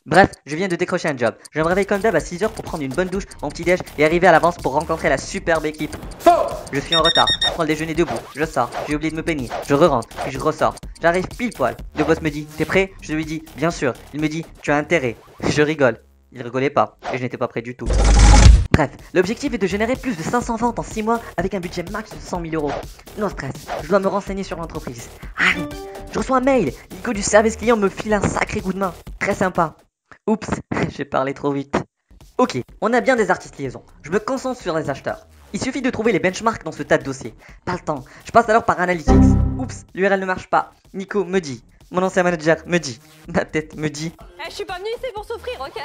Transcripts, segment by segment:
Bref, je viens de décrocher un job. Je me réveille comme d'hab à 6h pour prendre une bonne douche, mon petit déj et arriver à l'avance pour rencontrer la superbe équipe. Faux! Je suis en retard, je prends le déjeuner debout, je sors, j'ai oublié de me peigner, je re-rentre, puis je ressors. J'arrive pile poil. Le boss me dit, t'es prêt? Je lui dis, bien sûr. Il me dit, tu as intérêt. Je rigole. Il rigolait pas, et je n'étais pas prêt du tout. Bref, l'objectif est de générer plus de 500 ventes en 6 mois avec un budget max de 100 000 euros. No stress, je dois me renseigner sur l'entreprise. Allez, je reçois un mail. Nico du service client me file un sacré coup de main. Très sympa. Oups, j'ai parlé trop vite. Ok, on a bien des artistes liaisons. Je me concentre sur les acheteurs. Il suffit de trouver les benchmarks dans ce tas de dossiers. Pas le temps. Je passe alors par Analytics. Oups, l'URL ne marche pas. Nico me dit. Mon ancien manager me dit. Ma tête me dit. Je suis pas venu ici pour souffrir, ok?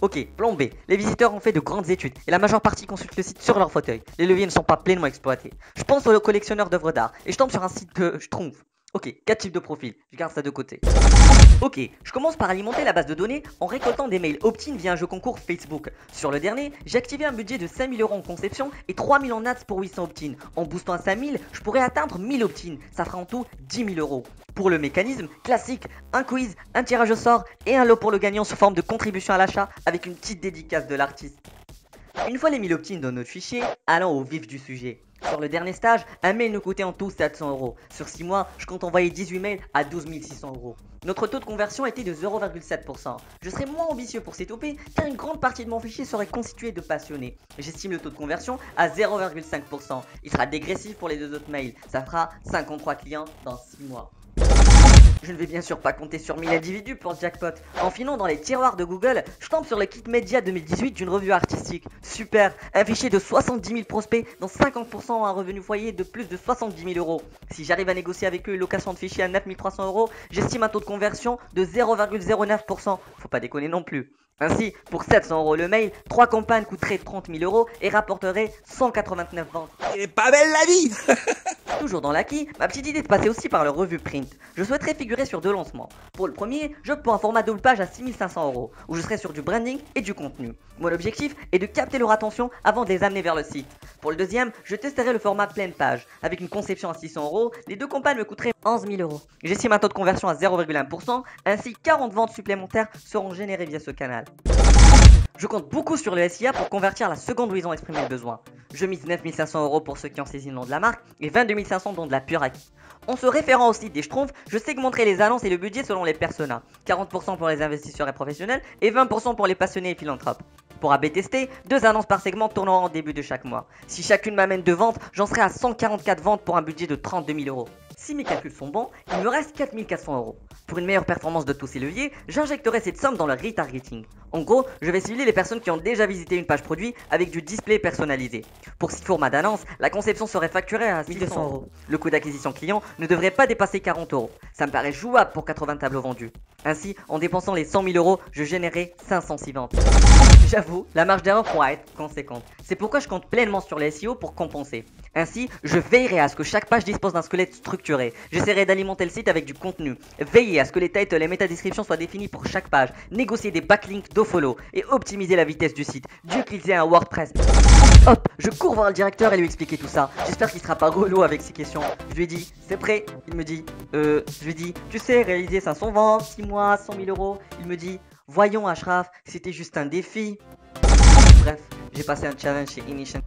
Ok, plan B. Les visiteurs ont fait de grandes études et la majeure partie consulte le site sur leur fauteuil. Les leviers ne sont pas pleinement exploités. Je pense au collectionneur d'œuvres d'art et je tombe sur un site que je trompe. Ok, 4 types de profils, je garde ça de côté. Ok, je commence par alimenter la base de données en récoltant des mails opt-in via un jeu concours Facebook. Sur le dernier, j'ai activé un budget de 5 000 euros en conception et 3 000 en ads pour 800 opt-in. En boostant à 5 000, je pourrais atteindre 1000 opt-in, ça fera en tout 10 000 euros. Pour le mécanisme, classique, un quiz, un tirage au sort et un lot pour le gagnant sous forme de contribution à l'achat avec une petite dédicace de l'artiste. Une fois les 1000 opt-in dans notre fichier, allons au vif du sujet. Sur le dernier stage, un mail nous coûtait en tout 700 euros. Sur 6 mois, je compte envoyer 18 mails à 12 600 euros. Notre taux de conversion était de 0,7%. Je serais moins ambitieux pour ces topés car une grande partie de mon fichier serait constituée de passionnés. J'estime le taux de conversion à 0,5%. Il sera dégressif pour les deux autres mails. Ça fera 53 clients dans 6 mois. Je ne vais bien sûr pas compter sur 1000 individus pour ce jackpot. En filant dans les tiroirs de Google, je tombe sur le kit média 2018 d'une revue artistique. Super, un fichier de 70 000 prospects dont 50% ont un revenu foyer de plus de 70 000 euros. Si j'arrive à négocier avec eux une location de fichier à 9 300 euros, j'estime un taux de conversion de 0,09%. Faut pas déconner non plus. Ainsi, pour 700 euros le mail, 3 campagnes coûteraient 30 000 euros et rapporteraient 189 ventes. Elle est pas belle la vie. Toujours dans l'acquis, ma petite idée est de passer aussi par le revue print. Je souhaiterais figurer sur 2 lancements. Pour le premier, j'opte pour un format double page à 6500 euros, où je serai sur du branding et du contenu. Mon objectif est de capter leur attention avant de les amener vers le site. Pour le deuxième, je testerai le format pleine page. Avec une conception à 600 euros, les 2 campagnes me coûteraient 11 000 euros. J'estime un taux de conversion à 0,1%, ainsi 40 ventes supplémentaires seront générées via ce canal. Je compte beaucoup sur le SIA pour convertir la seconde où ils ont exprimé le besoin. Je mise 9 500 euros pour ceux qui ont saisi le nom de la marque et 22 500 dont de la pure acquis. En se référant au site des Schtroumpfs, je segmenterai les annonces et le budget selon les personas. 40% pour les investisseurs et professionnels et 20% pour les passionnés et philanthropes. Pour AB tester, 2 annonces par segment tourneront en début de chaque mois. Si chacune m'amène 2 ventes, j'en serai à 144 ventes pour un budget de 32 000 euros. Si mes calculs sont bons, il me reste 4 400 euros. Pour une meilleure performance de tous ces leviers, j'injecterai cette somme dans le retargeting. En gros, je vais cibler les personnes qui ont déjà visité une page produit avec du display personnalisé. Pour 6 formats d'annonce, la conception serait facturée à 1200 euros. Le coût d'acquisition client ne devrait pas dépasser 40 euros. Ça me paraît jouable pour 80 tableaux vendus. Ainsi, en dépensant les 100 000 euros, je générerai 506 ventes. J'avoue, la marge d'erreur pourra être conséquente. C'est pourquoi je compte pleinement sur les SEO pour compenser. Ainsi, je veillerai à ce que chaque page dispose d'un squelette structuré. J'essaierai d'alimenter le site avec du contenu. Veiller à ce que les titles et les métadescriptions soient définis pour chaque page. Négocier des backlinks d'ofollow et optimiser la vitesse du site. Dieu qu'ils aient un WordPress. Hop, je cours voir le directeur et lui expliquer tout ça. J'espère qu'il sera pas relou avec ces questions. Je lui ai dit, c'est prêt? Il me dit, je lui ai dit, tu sais, réaliser 500 ventes, 6 mois, 100 000 euros. Il me dit, voyons Ashraf, c'était juste un défi. Bref, j'ai passé un challenge chez Ignition.